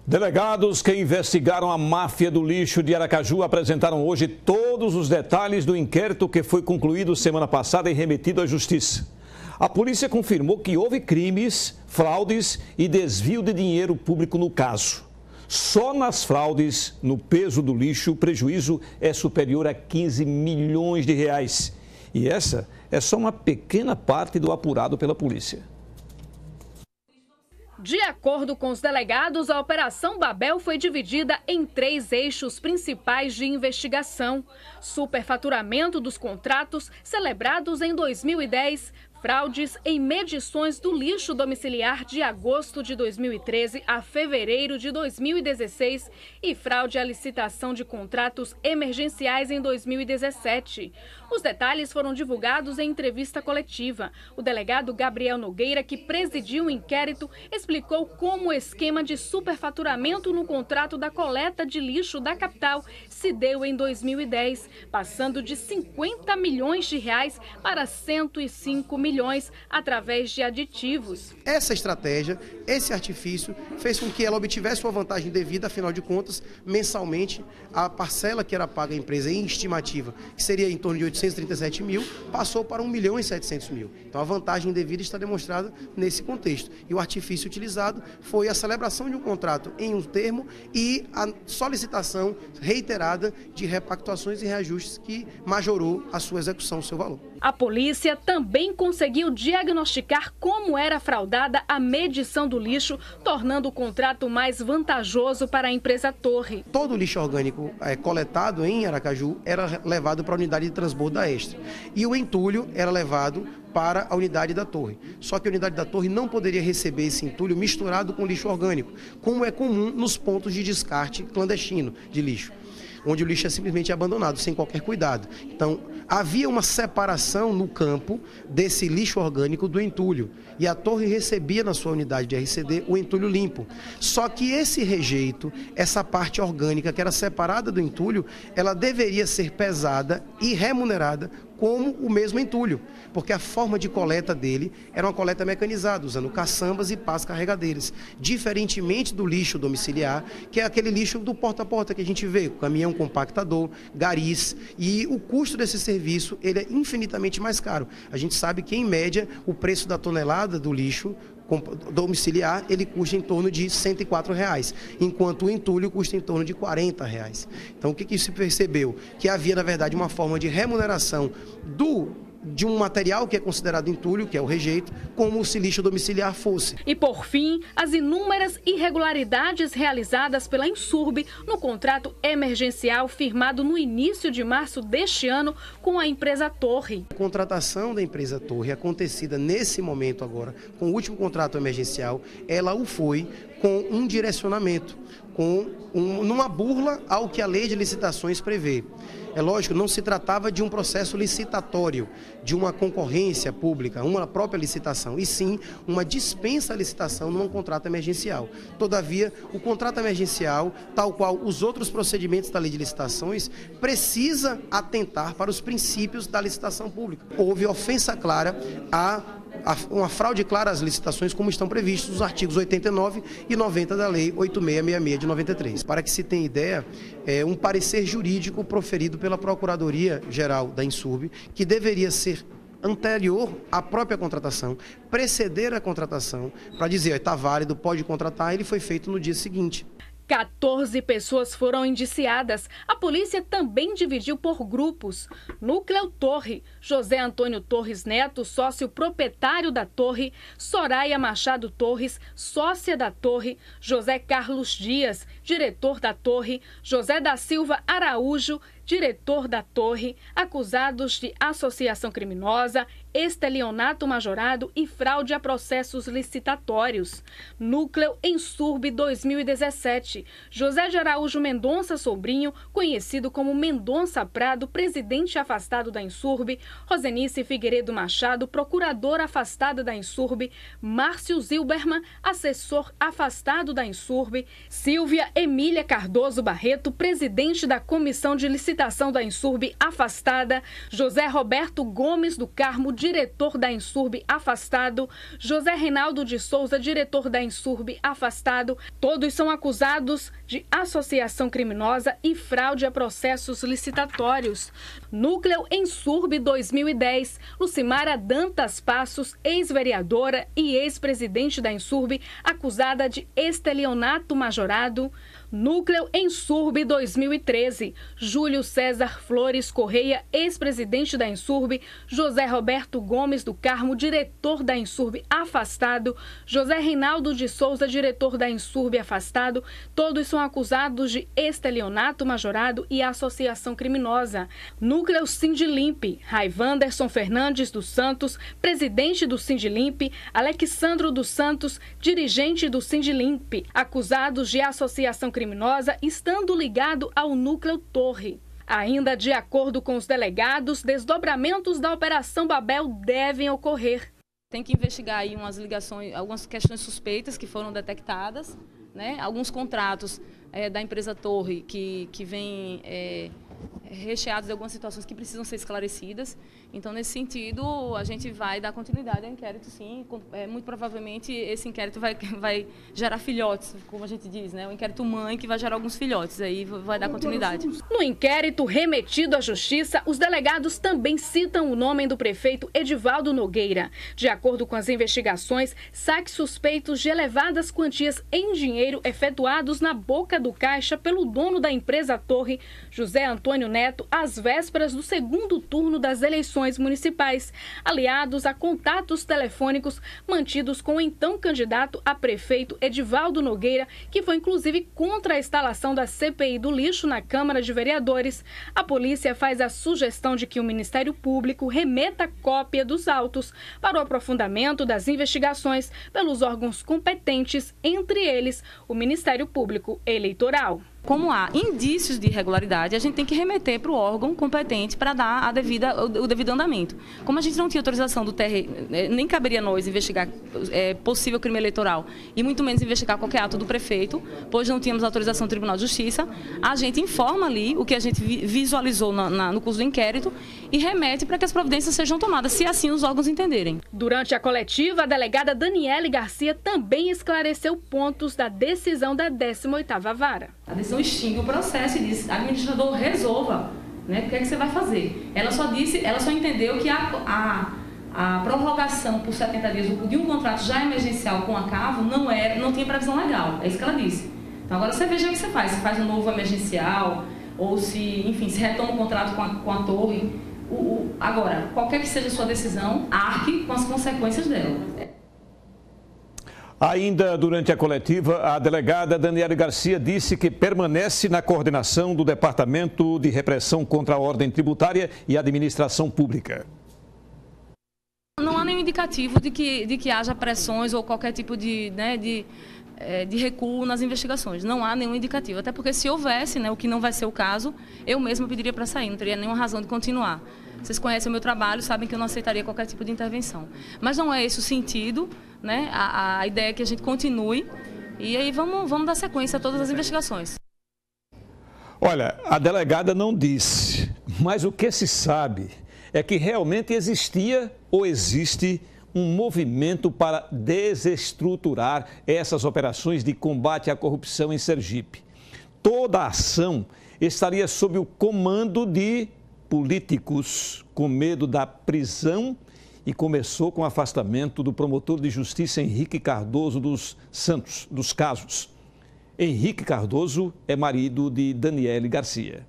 Delegados que investigaram a máfia do lixo de Aracaju apresentaram hoje todos os detalhes do inquérito que foi concluído semana passada e remetido à Justiça. A polícia confirmou que houve crimes, fraudes e desvio de dinheiro público no caso. Só nas fraudes, no peso do lixo, o prejuízo é superior a 15 milhões de reais. E essa é só uma pequena parte do apurado pela polícia. De acordo com os delegados, a Operação Babel foi dividida em 3 eixos principais de investigação: superfaturamento dos contratos celebrados em 2010, fraudes em medições do lixo domiciliar de agosto de 2013 a fevereiro de 2016 e fraude à licitação de contratos emergenciais em 2017. Os detalhes foram divulgados em entrevista coletiva. O delegado Gabriel Nogueira, que presidiu o inquérito, explicou como o esquema de superfaturamento no contrato da coleta de lixo da capital se deu em 2010, passando de 50 milhões de reais para 105 milhões através de aditivos. Essa estratégia, esse artifício, fez com que ela obtivesse uma vantagem devida, afinal de contas, mensalmente, a parcela que era paga à empresa em estimativa, que seria em torno de 837 mil, passou para 1.700.000. Então a vantagem devida está demonstrada nesse contexto. E o artifício utilizado foi a celebração de um contrato em um termo e a solicitação reiterada de repactuações e reajustes que majorou a sua execução, o seu valor. A polícia também conseguiu diagnosticar como era fraudada a medição do lixo, tornando o contrato mais vantajoso para a empresa Torre. Todo o lixo orgânico coletado em Aracaju era levado para a unidade de transbordo da Extra. E o entulho era levado para a unidade da Torre. Só que a unidade da Torre não poderia receber esse entulho misturado com lixo orgânico, como é comum nos pontos de descarte clandestino de lixo, onde o lixo é simplesmente abandonado, sem qualquer cuidado. Então, havia uma separação no campo desse lixo orgânico do entulho. E a Torre recebia na sua unidade de RCD o entulho limpo. Só que esse rejeito, essa parte orgânica que era separada do entulho, ela deveria ser pesada e remunerada como o mesmo entulho, porque a forma de coleta dele era uma coleta mecanizada, usando caçambas e pás carregadeiras, diferentemente do lixo domiciliar, que é aquele lixo do porta a porta que a gente vê, caminhão compactador, garis, e o custo desse serviço ele é infinitamente mais caro. A gente sabe que, em média, o preço da tonelada do lixo domiciliar, ele custa em torno de R$ 104, enquanto o entulho custa em torno de R$ 40. Então, o que se percebeu? Que havia, na verdade, uma forma de remuneração de um material que é considerado entulho, que é o rejeito, como se lixo domiciliar fosse. E, por fim, as inúmeras irregularidades realizadas pela Insurb no contrato emergencial firmado no início de março deste ano com a empresa Torre. A contratação da empresa Torre, acontecida nesse momento agora, com o último contrato emergencial, ela o foi com um direcionamento, numa burla ao que a lei de licitações prevê. É lógico, não se tratava de um processo licitatório, de uma concorrência pública, uma própria licitação, e sim uma dispensa à licitação num contrato emergencial. Todavia, o contrato emergencial, tal qual os outros procedimentos da lei de licitações, precisa atentar para os princípios da licitação pública. Houve ofensa clara uma fraude clara às licitações, como estão previstos os artigos 89 e 90 da Lei 8666 de 93. Para que se tenha ideia, um parecer jurídico proferido pela Procuradoria-Geral da Insurb, que deveria ser anterior à própria contratação, preceder a contratação, para dizer, está válido, pode contratar, ele foi feito no dia seguinte. 14 pessoas foram indiciadas. A polícia também dividiu por grupos. Núcleo Torre, José Antônio Torres Neto, sócio proprietário da Torre, Soraya Machado Torres, sócia da Torre, José Carlos Dias, diretor da Torre, José da Silva Araújo, diretor da Torre, acusados de associação criminosa, estelionato majorado e fraude a processos licitatórios. Núcleo Insurb 2017. José de Araújo Mendonça Sobrinho, conhecido como Mendonça Prado, presidente afastado da Insurb, Rosenice Figueiredo Machado, procuradora afastada da Insurb, Márcio Zilberman, assessor afastado da Insurb, Silvia Emília Cardoso Barreto, presidente da Comissão de Licitação da Insurb afastada, José Roberto Gomes do Carmo, diretor da Insurb, afastado. José Reinaldo de Souza, diretor da Insurb, afastado. Todos são acusados de associação criminosa e fraude a processos licitatórios. Núcleo Insurb 2010. Lucimara Dantas Passos, ex-vereadora e ex-presidente da Insurb, acusada de estelionato majorado. Núcleo Insurb 2013. Júlio César Flores Correia, ex-presidente da Insurb. José Roberto Gomes do Carmo, diretor da Insurb, afastado. José Reinaldo de Souza, diretor da Insurb, afastado. Todos são acusados de estelionato majorado e associação criminosa. Núcleo Sindilimp. Raivanderson Fernandes dos Santos, presidente do Sindilimp. Alexandro dos Santos, dirigente do Sindilimp, acusados de associação criminosa, estando ligado ao Núcleo Torre. Ainda de acordo com os delegados, desdobramentos da Operação Babel devem ocorrer. Tem que investigar aí umas ligações, algumas questões suspeitas que foram detectadas, né? Alguns contratos da empresa Torre que vêm recheados de algumas situações que precisam ser esclarecidas. Então, nesse sentido, a gente vai dar continuidade ao inquérito, sim. Muito provavelmente, esse inquérito vai gerar filhotes, como a gente diz, né? O inquérito mãe que vai gerar alguns filhotes, aí vai dar continuidade. No inquérito remetido à Justiça, os delegados também citam o nome do prefeito Edivaldo Nogueira. De acordo com as investigações, saques suspeitos de elevadas quantias em dinheiro efetuados na boca do caixa pelo dono da empresa Torre, José Antônio Neto, às vésperas do segundo turno das eleições municipais, aliados a contatos telefônicos mantidos com o então candidato a prefeito Edivaldo Nogueira, que foi inclusive contra a instalação da CPI do lixo na Câmara de Vereadores. A polícia faz a sugestão de que o Ministério Público remeta cópia dos autos para o aprofundamento das investigações pelos órgãos competentes, entre eles o Ministério Público Eleitoral. Como há indícios de irregularidade, a gente tem que remeter para o órgão competente para dar o devido andamento. Como a gente não tinha autorização do TRE, nem caberia a nós investigar possível crime eleitoral e muito menos investigar qualquer ato do prefeito, pois não tínhamos autorização do Tribunal de Justiça, a gente informa ali o que a gente visualizou no curso do inquérito e remete para que as providências sejam tomadas, se assim os órgãos entenderem. Durante a coletiva, a delegada Daniele Garcia também esclareceu pontos da decisão da 18ª Vara. A decisão extingue o processo e diz: administrador, resolva, né? O que é que você vai fazer? Ela só entendeu que a prorrogação por 70 dias de um contrato já emergencial com a Cavo não tinha previsão legal. É isso que ela disse. Então agora você veja o que você faz. Se faz um novo emergencial ou se retoma o contrato com a Torre. Agora, qualquer que seja a sua decisão, arque com as consequências dela. Ainda durante a coletiva, a delegada Daniele Garcia disse que permanece na coordenação do Departamento de Repressão contra a Ordem Tributária e Administração Pública. Não há nenhum indicativo de que haja pressões ou qualquer tipo de recuo nas investigações. Não há nenhum indicativo, até porque se houvesse, o que não vai ser o caso, eu mesma pediria para sair, não teria nenhuma razão de continuar. Vocês conhecem o meu trabalho, sabem que eu não aceitaria qualquer tipo de intervenção. Mas não é esse o sentido, né? A ideia é que a gente continue e aí vamos dar sequência a todas as investigações. Olha, a delegada não disse, mas o que se sabe é que realmente existia ou existe um movimento para desestruturar essas operações de combate à corrupção em Sergipe. Toda a ação estaria sob o comando de políticos com medo da prisão e começou com o afastamento do promotor de justiça Henrique Cardoso dos Santos, dos casos. Henrique Cardoso é marido de Daniele Garcia.